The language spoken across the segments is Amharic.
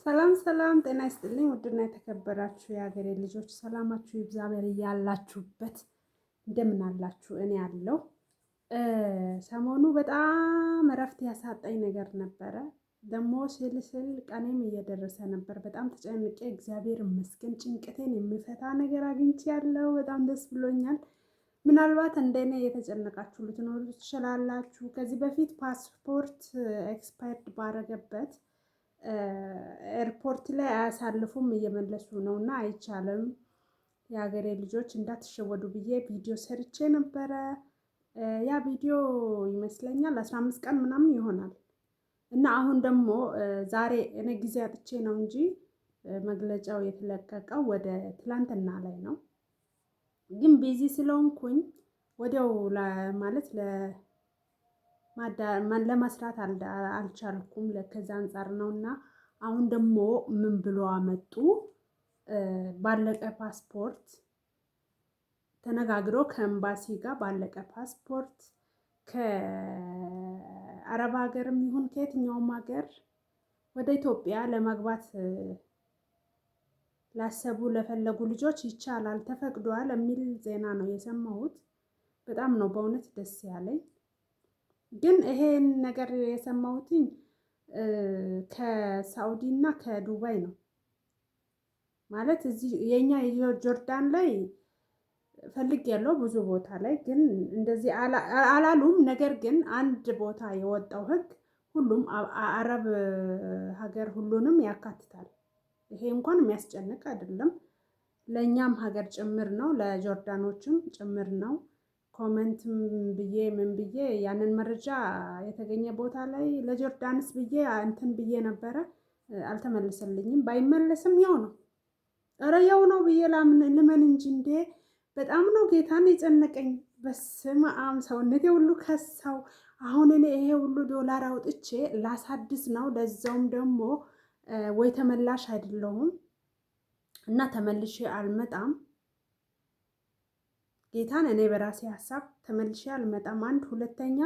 ሰላም ሰላም፣ ጤና ይስጥልኝ ውድና የተከበራችሁ የሀገሬ ልጆች ሰላማችሁ ይብዛበር ያላችሁበት። እንደምን አላችሁ? እኔ ያለው ሰሞኑ በጣም እረፍት ያሳጣኝ ነገር ነበረ። ደግሞ ስል ቀኔም እየደረሰ ነበር። በጣም ተጨንቄ እግዚአብሔር ይመስገን ጭንቀቴን የሚፈታ ነገር አግኝቻለሁ። በጣም ደስ ብሎኛል። ምናልባት እንደኔ የተጨነቃችሁ ልትኖሩ ትችላላችሁ። ከዚህ በፊት ፓስፖርት ኤክስፓየርድ ባረገበት ኤርፖርት ላይ አያሳልፉም እየመለሱ ነው እና አይቻልም። የሀገሬ ልጆች እንዳትሸወዱ ብዬ ቪዲዮ ሰርቼ ነበረ። ያ ቪዲዮ ይመስለኛል 15 ቀን ምናምን ይሆናል እና አሁን ደግሞ ዛሬ እኔ ጊዜ አጥቼ ነው እንጂ መግለጫው የተለቀቀው ወደ ትላንትና ላይ ነው። ግን ቢዚ ስለሆንኩኝ ወዲያው ማለት ለመስራት አልቻልኩም። ከዛ አንጻር ነው እና አሁን ደግሞ ምን ብሎ አመጡ? ባለቀ ፓስፖርት ተነጋግሮ ከኤምባሲ ጋር ባለቀ ፓስፖርት ከአረብ ሀገርም ይሁን ከየትኛውም ሀገር ወደ ኢትዮጵያ ለመግባት ላሰቡ ለፈለጉ ልጆች ይቻላል፣ ተፈቅዷል የሚል ዜና ነው የሰማሁት። በጣም ነው በእውነት ደስ ያለኝ። ግን ይሄን ነገር የሰማሁትኝ ከሳውዲ እና ከዱባይ ነው። ማለት እዚህ የኛ ጆርዳን ላይ ፈልግ ያለው ብዙ ቦታ ላይ ግን እንደዚህ አላሉም። ነገር ግን አንድ ቦታ የወጣው ህግ ሁሉም አረብ ሀገር ሁሉንም ያካትታል። ይሄ እንኳን የሚያስጨንቅ አይደለም። ለኛም ሀገር ጭምር ነው፣ ለጆርዳኖችም ጭምር ነው። ኮመንትም ብዬ ምን ብዬ ያንን መረጃ የተገኘ ቦታ ላይ ለጆርዳንስ ብዬ እንትን ብዬ ነበረ። አልተመለሰልኝም። ባይመለስም ያው ነው፣ ኧረ ያው ነው ብዬ ልመን እንጂ እንዴ! በጣም ነው ጌታን የጨነቀኝ። በስመ አብ ሰውነቴ ሁሉ ከሳው። አሁን እኔ ይሄ ሁሉ ዶላር አውጥቼ ላሳድስ ነው። ለዛውም ደግሞ ወይ ተመላሽ አይደለሁም እና ተመልሼ አልመጣም። ጌታን እኔ በራሴ ሀሳብ ተመልሼ አልመጣም። አንድ ሁለተኛ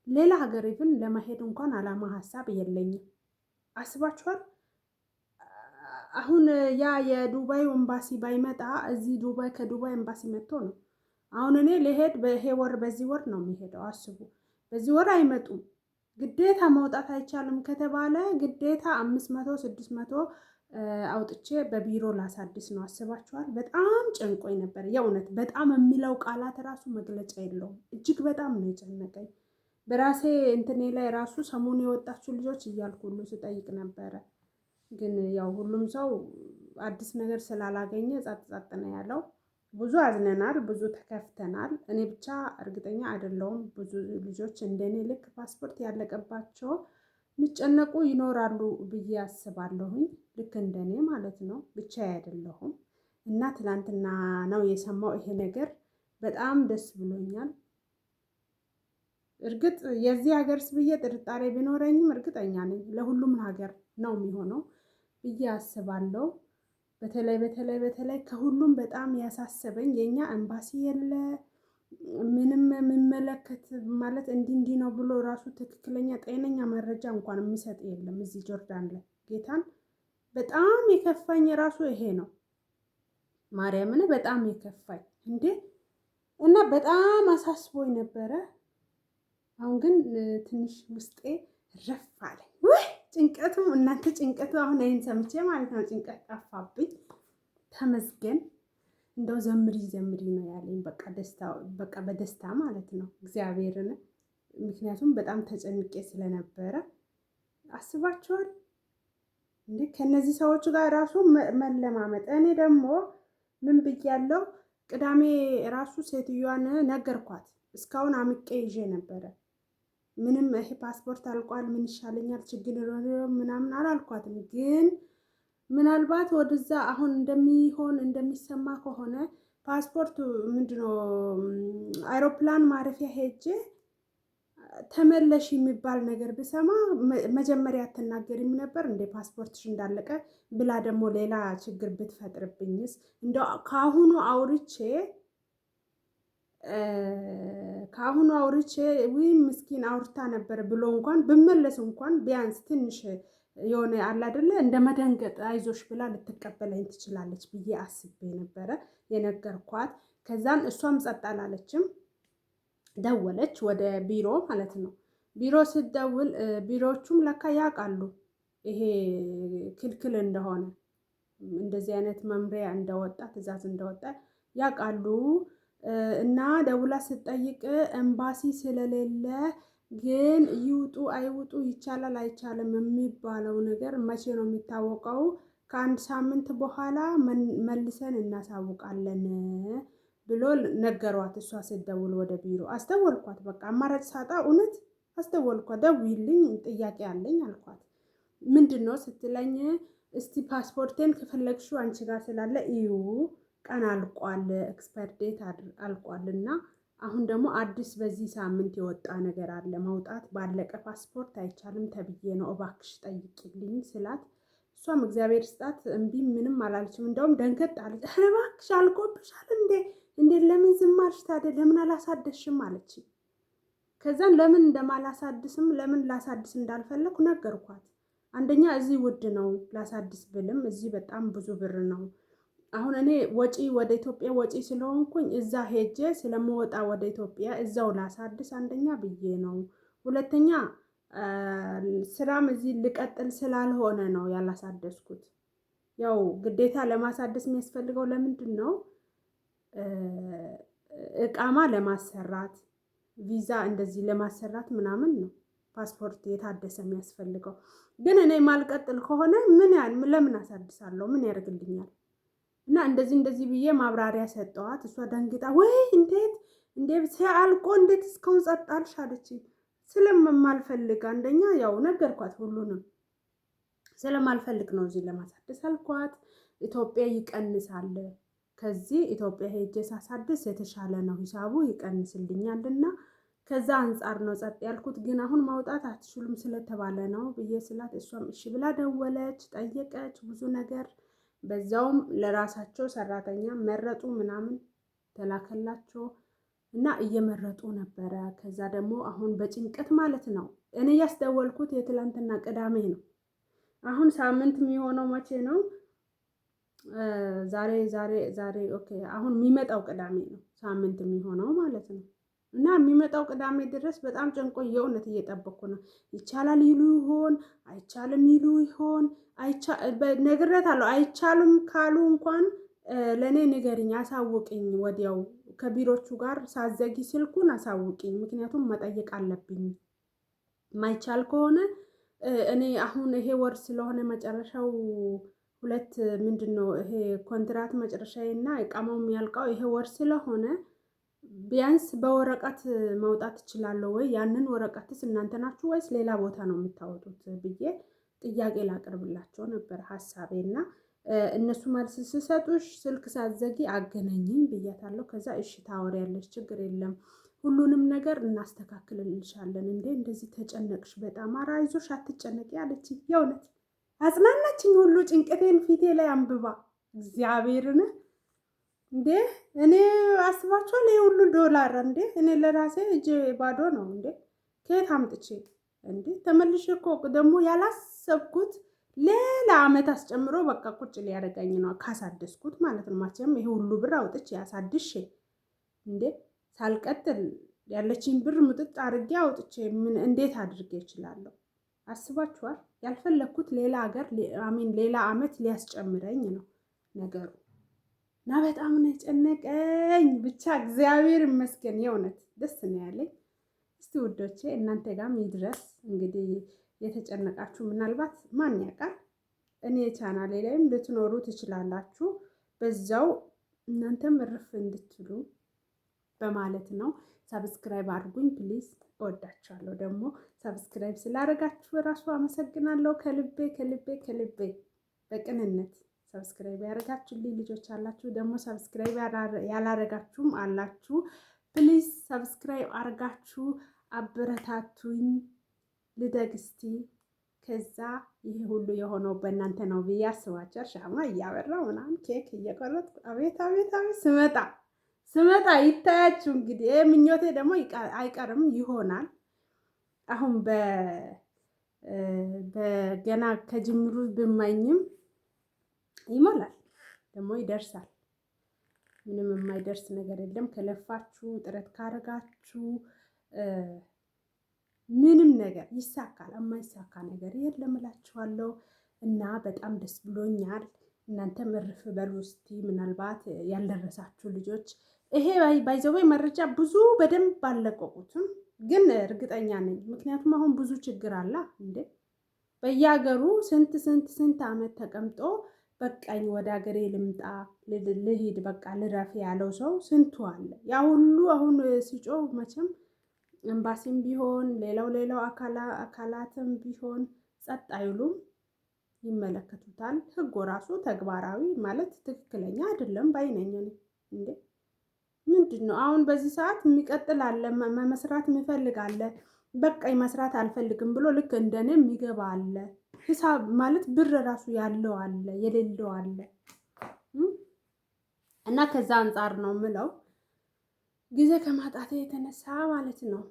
ሌላ ሀገር ይብን ለመሄድ እንኳን አላማ ሀሳብ የለኝም። አስባችኋል? አሁን ያ የዱባይ ኤምባሲ ባይመጣ እዚህ ዱባይ ከዱባይ ኤምባሲ መጥቶ ነው። አሁን እኔ ልሄድ በይሄ ወር በዚህ ወር ነው የሚሄደው። አስቡ፣ በዚህ ወር አይመጡም። ግዴታ መውጣት አይቻልም ከተባለ ግዴታ 500 600 አውጥቼ በቢሮ ላሳድስ ነው። አስባችኋል? በጣም ጨንቆኝ ነበር የእውነት። በጣም የሚለው ቃላት ራሱ መግለጫ የለውም። እጅግ በጣም ነው የጨነቀኝ። በራሴ እንትኔ ላይ ራሱ ሰሞኑ የወጣችሁ ልጆች እያልኩ ሁሉ ስጠይቅ ነበረ። ግን ያው ሁሉም ሰው አዲስ ነገር ስላላገኘ ጸጥ ነው ያለው። ብዙ አዝነናል፣ ብዙ ተከፍተናል። እኔ ብቻ እርግጠኛ አይደለሁም። ብዙ ልጆች እንደኔ ልክ ፓስፖርት ያለቀባቸው የሚጨነቁ ይኖራሉ ብዬ አስባለሁኝ። ልክ እንደኔ ማለት ነው። ብቻ አይደለሁም እና ትናንትና ነው የሰማው ይሄ ነገር። በጣም ደስ ብሎኛል። እርግጥ የዚህ ሀገርስ ብዬ ጥርጣሬ ቢኖረኝም እርግጠኛ ነኝ ለሁሉም ሀገር ነው የሚሆነው ብዬ አስባለሁ። በተለይ ከሁሉም በጣም ያሳሰበኝ የኛ ኤምባሲ የለ ምንም የሚመለከት ማለት እንዲህ ነው ብሎ ራሱ ትክክለኛ ጤነኛ መረጃ እንኳን የሚሰጥ የለም እዚህ ጆርዳን ላይ። ጌታን በጣም የከፋኝ ራሱ ይሄ ነው። ማርያምን በጣም የከፋኝ እንዴ! እና በጣም አሳስቦኝ ነበረ። አሁን ግን ትንሽ ውስጤ ረፍ አለ። ጭንቀቱ እናንተ ጭንቀቱ አሁን አይን ሰምቼ ማለት ነው ጭንቀት ጠፋብኝ። ተመስገን። እንደው ዘምሪ ነው ያለኝ። በቃ በደስታ ማለት ነው እግዚአብሔርን። ምክንያቱም በጣም ተጨንቄ ስለነበረ አስባችኋል እንዴ? ከነዚህ ሰዎች ጋር ራሱ መለማመጥ። እኔ ደግሞ ምን ብያለሁ? ቅዳሜ ራሱ ሴትዮዋን ነገርኳት። እስካሁን አምቄ ይዤ ነበረ። ምንም ይሄ ፓስፖርት አልቋል፣ ምን ይሻለኛል፣ ችግር ምናምን አላልኳትም። ግን ምናልባት ወደዛ አሁን እንደሚሰማ ከሆነ ፓስፖርት ምንድነው አይሮፕላን ማረፊያ ሄጄ ተመለሽ የሚባል ነገር ብሰማ መጀመሪያ አትናገሪም ነበር እንደ ፓስፖርትሽ እንዳለቀ ብላ ደግሞ ሌላ ችግር ብትፈጥርብኝስ? እንደው ከአሁኑ አውርቼ ወይ ምስኪን አውርታ ነበር ብሎ እንኳን ብመለስ እንኳን ቢያንስ ትንሽ የሆነ አለ አይደለ እንደ መደንገጥ አይዞሽ ብላ ልትቀበለኝ ትችላለች ብዬ አስቤ ነበረ የነገርኳት። ከዛን እሷም ጸጥ አላለችም። ደወለች ወደ ቢሮ ማለት ነው። ቢሮ ስትደውል ቢሮዎቹም ለካ ያውቃሉ ይሄ ክልክል እንደሆነ እንደዚህ አይነት መምሪያ እንደወጣ ትዕዛዝ እንደወጣ ያውቃሉ። እና ደውላ ስትጠይቅ ኤምባሲ ስለሌለ ግን ይውጡ አይውጡ ይቻላል አይቻልም የሚባለው ነገር መቼ ነው የሚታወቀው? ከአንድ ሳምንት በኋላ መልሰን እናሳውቃለን ብሎ ነገሯት። እሷ ስትደውል ወደ ቢሮ አስደወልኳት። በቃ አማራጭ ሳጣ እውነት አስደወልኳት። ደውይልኝ ጥያቄ አለኝ አልኳት። ምንድን ነው ስትለኝ እስቲ ፓስፖርቴን ከፈለግሽው አንቺ ጋር ስላለ እዩ ቀን አልቋል፣ ኤክስፓየር ዴት አልቋል እና አሁን ደግሞ አዲስ በዚህ ሳምንት የወጣ ነገር አለ። መውጣት ባለቀ ፓስፖርት አይቻልም ተብዬ ነው እባክሽ ጠይቂልኝ ስላት እሷም እግዚአብሔር ስጣት እምቢ ምንም አላለችም። እንደውም ደንገጥ አለች። ኧረ እባክሽ አልቆብሻል እንዴ ለምን ዝም አልሽ ታዲያ ለምን አላሳደስሽም አለች። ከዛን ለምን እንደማላሳድስም ለምን ላሳድስ እንዳልፈለኩ ነገርኳት። አንደኛ እዚህ ውድ ነው ላሳድስ ብልም እዚህ በጣም ብዙ ብር ነው። አሁን እኔ ወጪ ወደ ኢትዮጵያ ወጪ ስለሆንኩኝ እዛ ሄጄ ስለምወጣ ወደ ኢትዮጵያ እዛው ላሳድስ አንደኛ ብዬ ነው። ሁለተኛ ስራም እዚህ ልቀጥል ስላልሆነ ነው ያላሳደስኩት። ያው ግዴታ ለማሳደስ የሚያስፈልገው ለምንድን ነው? እቃማ ለማሰራት ቪዛ እንደዚህ ለማሰራት ምናምን ነው ፓስፖርት የታደሰ የሚያስፈልገው። ግን እኔ ማልቀጥል ከሆነ ለምን አሳድሳለሁ? ምን ያደርግልኛል? እና እንደዚህ ብዬ ማብራሪያ ሰጠዋት። እሷ ደንግጣ ወይ እንዴት ሲያልቆ እንዴት እስካሁን ጸጥ አልሽ አለችኝ። ስለማልፈልግ አንደኛ ያው ነገርኳት ሁሉንም ስለማልፈልግ ነው እዚህ ለማሳደስ አልኳት። ኢትዮጵያ ይቀንሳል ከዚህ ኢትዮጵያ ሄጄ ሳሳድስ የተሻለ ነው ሂሳቡ ይቀንስልኛልና ከዛ አንጻር ነው ጸጥ ያልኩት። ግን አሁን ማውጣት አትችሉም ስለተባለ ነው ብዬ ስላት እሷም እሺ ብላ ደወለች፣ ጠየቀች ብዙ ነገር። በዛውም ለራሳቸው ሰራተኛ መረጡ ምናምን ተላከላቸው እና እየመረጡ ነበረ። ከዛ ደግሞ አሁን በጭንቀት ማለት ነው እኔ ያስደወልኩት የትላንትና ቅዳሜ ነው። አሁን ሳምንት የሚሆነው መቼ ነው? ዛሬ ኦኬ። አሁን የሚመጣው ቅዳሜ ነው ሳምንት የሚሆነው ማለት ነው። እና የሚመጣው ቅዳሜ ድረስ በጣም ጨንቆ የእውነት እየጠበኩ ነው። ይቻላል ይሉ ይሆን አይቻልም ይሉ ይሆን? ነግሬያታለሁ። አይቻልም ካሉ እንኳን ለእኔ ንገሪኝ፣ አሳውቅኝ፣ ወዲያው ከቢሮቹ ጋር ሳዘጊ ስልኩን አሳውቅኝ። ምክንያቱም መጠየቅ አለብኝ። ማይቻል ከሆነ እኔ አሁን ይሄ ወር ስለሆነ መጨረሻው ምንድን ነው ይሄ ኮንትራት መጨረሻዬና እቃማው የሚያልቀው ይሄ ወር ስለሆነ ቢያንስ በወረቀት ማውጣት እችላለሁ ወይ? ያንን ወረቀትስ እናንተ ናችሁ ወይስ ሌላ ቦታ ነው የምታወጡት ብዬ ጥያቄ ላቅርብላቸው ነበር ሀሳቤና እነሱ መልስ ሲሰጡሽ ስልክ ሳዘጊ አገናኝኝ ብያታለሁ። ከዛ እሺ ታወሪያለሽ፣ ችግር የለም ሁሉንም ነገር እናስተካክልልሻለን። እንደዚህ ተጨነቅሽ በጣም ኧረ አይዞሽ አትጨነቂ አለችኝ። የእውነት አጽናናችኝ። ሁሉ ጭንቀቴን ፊቴ ላይ አንብባ እግዚአብሔርን እኔ አስባችኋል? የሁሉ ዶላር እኔ ለራሴ እጄ ባዶ ነው ከየት አምጥቼ ተመልሼ እኮ ደግሞ ያላሰብኩት ሌላ አመት አስጨምሮ በቃ ቁጭ ሊያደርገኝ ነው ካሳደስኩት ማለት ነው። ማቸም ይሄ ሁሉ ብር አውጥቼ ያሳድሼ ሳልቀጥል ያለችኝ ብር ሙጥጥ አድርጌ አውጥቼ እንዴት አድርጌ እችላለሁ? አስባችኋል? ያልፈለግኩት ሌላ ሀገር ሌላ አመት ሊያስጨምረኝ ነው ነገሩ እና በጣም ነው የጨነቀኝ። ብቻ እግዚአብሔር ይመስገን የእውነት ደስ ነው ያለኝ። እስቲ ውዶቼ እናንተ ጋርም ይድረስ እንግዲህ የተጨነቃችሁ ምናልባት ማን ያውቃል እኔ ቻናሌ ላይም ልትኖሩ ትችላላችሁ። በዛው እናንተም እርፍ እንድትሉ በማለት ነው። ሰብስክራይብ አድርጉኝ ፕሊዝ። እወዳችኋለሁ። ደግሞ ሰብስክራይብ ስላደረጋችሁ እራሱ አመሰግናለሁ ከልቤ በቅንነት ሰብስክራይብ ያደረጋችሁልኝ ልጆች አላችሁ፣ ደግሞ ሰብስክራይብ ያላደረጋችሁም አላችሁ። ፕሊዝ ሰብስክራይብ አድርጋችሁ አበረታቱኝ። ልደግ እስቲ። ከዛ ይሄ ሁሉ የሆነው በእናንተ ነው ብዬ አስባችሁ ሻማ እያበራው ምናምን ኬክ እየቆረጥኩ አቤት ስመጣ ይታያችሁ። እንግዲህ ምኞቴ ደግሞ አይቀርም ይሆናል። አሁን በገና ከጅምሩ ብማኝም ይሞላል፣ ደግሞ ይደርሳል። ምንም የማይደርስ ነገር የለም። ከለፋችሁ ጥረት ካረጋችሁ ምንም ነገር ይሳካል። የማይሳካ ነገር የለም እላችኋለሁ። እና በጣም ደስ ብሎኛል። እናንተም እርፍ በሉ እስቲ። ምናልባት ያልደረሳችሁ ልጆች ይሄ ባይዘወይ መረጃ ብዙ በደንብ አልለቀቁትም፣ ግን እርግጠኛ ነኝ። ምክንያቱም አሁን ብዙ ችግር አለ እንዴ በየሀገሩ ስንት ዓመት ተቀምጦ በቃኝ ወደ ሀገሬ ልምጣ ልሂድ በቃ ልረፍ ያለው ሰው ስንቱ አለ። ያ ሁሉ አሁን ሲጮህ መቼም ኤምባሲም ቢሆን ሌላው አካላትም ቢሆን ጸጥ አይሉም፣ ይመለከቱታል። ህጎ ራሱ ተግባራዊ ማለት ትክክለኛ አይደለም ባይነኝ እንዴ። ምንድን ነው አሁን በዚህ ሰዓት የሚቀጥል አለ፣ መስራት የሚፈልግ አለ፣ በቃኝ መስራት አልፈልግም ብሎ ልክ እንደኔ የሚገባ አለ። ሂሳብ ማለት ብር ራሱ ያለው አለ፣ የሌለው አለ። እና ከዛ አንጻር ነው ምለው ጊዜ ከማጣቴ የተነሳ ማለት ነው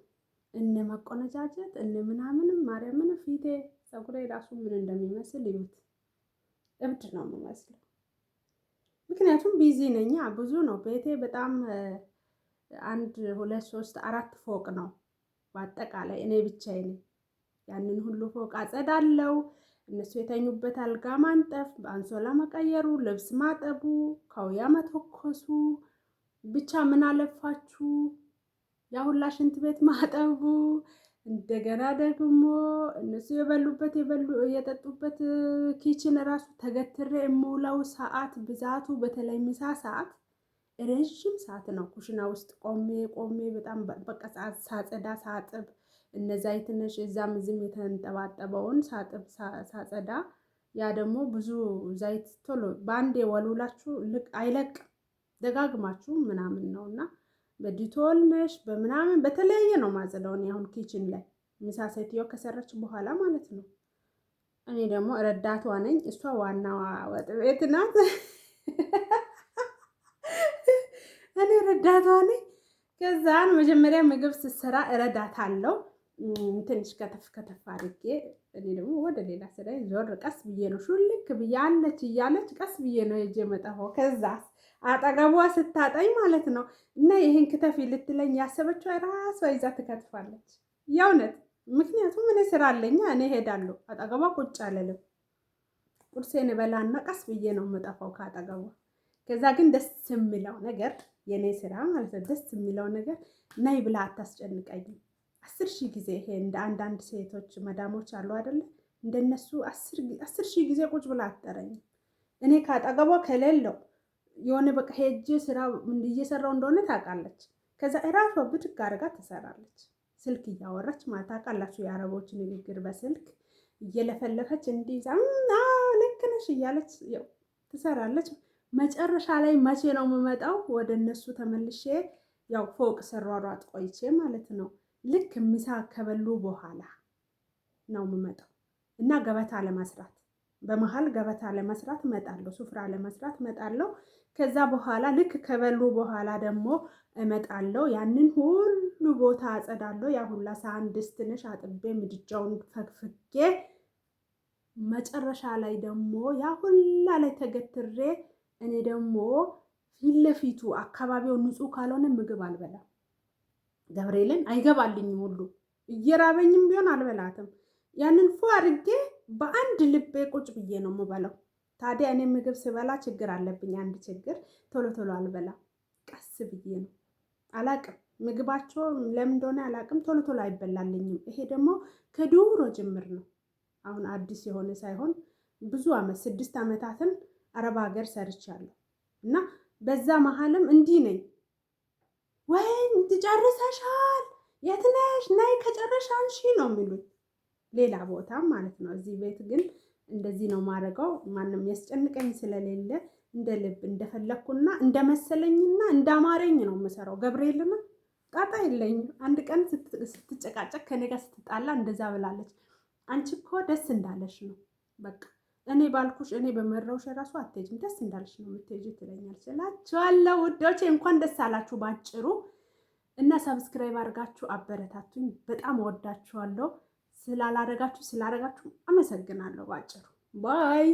እነ መቆነጃጀት እነ ምናምንም ማርያምን ፊቴ ፀጉሬ ራሱ ምን እንደሚመስል ይሉት እብድ ነው የምመስለው። ምክንያቱም ቢዚ ነኝ፣ ብዙ ነው ቤቴ። በጣም 1 2 3 4 ፎቅ ነው በአጠቃላይ። እኔ ብቻዬን ያንን ሁሉ ፎቅ አጸዳለው። እነሱ የተኙበት አልጋ ማንጠፍ፣ በአንሶላ መቀየሩ፣ ልብስ ማጠቡ፣ ካውያ መተኮሱ፣ ብቻ ምን አለፋችሁ ያ ሁላ ሽንት ቤት ማጠቡ፣ እንደገና ደግሞ እነሱ የጠጡበት ኪችን ራሱ ተገትሬ የምውለው ሰዓት ብዛቱ፣ በተለይ ምሳ ሰዓት ረዥም ሰዓት ነው ኩሽና ውስጥ ቆሜ በጣም በቃ ሳጸዳ ሳጥብ፣ እነዛ የትንሽ እዛም እዚህም የተንጠባጠበውን ሳጥብ ሳጸዳ፣ ያ ደግሞ ብዙ ዘይት ቶሎ በአንዴ ወልውላችሁ አይለቅም፣ ደጋግማችሁ ምናምን ነውና በዲቶል ነሽ በምናምን በተለያየ ነው ማጸዳውን። አሁን ኪችን ላይ ምሳ ሴትዮ ከሰራች በኋላ ማለት ነው። እኔ ደግሞ ረዳቷ ነኝ፣ እሷ ዋናዋ ወጥ ቤት ናት። እኔ ረዳቷ ነኝ። ከዛን መጀመሪያ ምግብ ስትሰራ እረዳታለሁ። ትንሽ ከተፍ አድርጌ እኔ ደግሞ ወደ ሌላ ስራ ዞር ቀስ ብዬ ነው ሹልክ ብዬ አለች እያለች ቀስ ብዬ ነው የእጄ መጠፋው። ከዛ አጠገቧ ስታጠኝ ማለት ነው እና ይሄን ክትፊ ልትለኝ ያሰበችው ራሷ ይዛ ትከትፋለች የእውነት። ምክንያቱም እኔ ስራ አለኛ፣ እኔ ሄዳለሁ፣ አጠገቧ ቁጭ አልልም። ቁርሴን በላና ቀስ ብዬ ነው የምጠፋው ከአጠገቧ። ከዛ ግን ደስ የሚለው ነገር የኔ ስራ ማለት ነው፣ ደስ የሚለው ነገር ነይ ብላ አታስጨንቀኝም። 10,000 ጊዜ ይሄ እንደ አንዳንድ ሴቶች መዳሞች አሉ አይደለ? እንደነሱ 10,000 ጊዜ ቁጭ ብላ አትጠረኝም። እኔ ካጠገቧ ከሌለው የሆነ በቃ ሄጄ ስራ እየሰራው እንደሆነ ታውቃለች። ከዛ እራሷ ብድግ አድርጋ ትሰራለች። ስልክ እያወራች ማለት ታውቃላችሁ፣ የአረቦች ንግግር በስልክ እየለፈለፈች እንዲዛ ልክ ነሽ እያለች ትሰራለች። መጨረሻ ላይ መቼ ነው የምመጣው ወደ እነሱ ተመልሼ? ያው ፎቅ ሰሯሯጥ ቆይቼ ማለት ነው። ልክ ምሳ ከበሉ በኋላ ነው የምመጣው እና ገበታ ለመስራት በመሃል ገበታ ለመስራት እመጣለሁ፣ ሱፍራ ለመስራት እመጣለሁ። ከዛ በኋላ ልክ ከበሉ በኋላ ደግሞ እመጣለሁ። ያንን ሁሉ ቦታ አጸዳለሁ። ያ ሁላ ሳህን ድስት ነሽ አጥቤ ምድጃውን ፈግፍጌ መጨረሻ ላይ ደግሞ ያ ሁላ ላይ ተገትሬ እኔ ደግሞ ፊት ለፊቱ አካባቢው ንጹህ ካልሆነ ምግብ አልበላም። ገብርኤልን አይገባልኝም ሁሉ እየራበኝም ቢሆን አልበላትም። ያንን ፎ አድርጌ በአንድ ልቤ ቁጭ ብዬ ነው የምበላው። ታዲያ እኔ ምግብ ስበላ ችግር አለብኝ። አንድ ችግር ቶሎ አልበላም፣ ቀስ ብዬ ነው። አላቅም ምግባቸው ለምን እንደሆነ አላቅም፣ ቶሎ አይበላልኝም። ይሄ ደግሞ ከዱሮ ጅምር ነው፣ አሁን አዲስ የሆነ ሳይሆን ብዙ አመት 6 ዓመታትን አረብ ሀገር ሰርቻለሁ እና በዛ መሀልም እንዲህ ነኝ። ወይን ትጨርሰሻል፣ የት ነሽ? ነይ ከጨረሻንሺ ነው የሚሉኝ ሌላ ቦታ ማለት ነው። እዚህ ቤት ግን እንደዚህ ነው ማድረገው። ማንም ያስጨንቀኝ ስለሌለ እንደ ልብ እንደፈለኩና እንደመሰለኝና እንዳማረኝ ነው የምሰራው። ገብርኤልና ጣጣ የለኝም። አንድ ቀን ስትጨቃጨቅ ከኔ ጋር ስትጣላ እንደዛ ብላለች። አንቺ እኮ ደስ እንዳለሽ ነው በቃ እኔ ባልኩሽ እኔ በመራውሽ ራሱ አትሄጂም፣ ደስ እንዳለሽ ነው የምትሄጂው ትለኛለች እላችኋለሁ። ውዶቼ እንኳን ደስ አላችሁ ባጭሩ። እና ሰብስክራይብ አድርጋችሁ አበረታቱኝ። በጣም ወዳችኋለሁ። ስላላረጋችሁ አመሰግናለሁ። ባጭሩ ባይ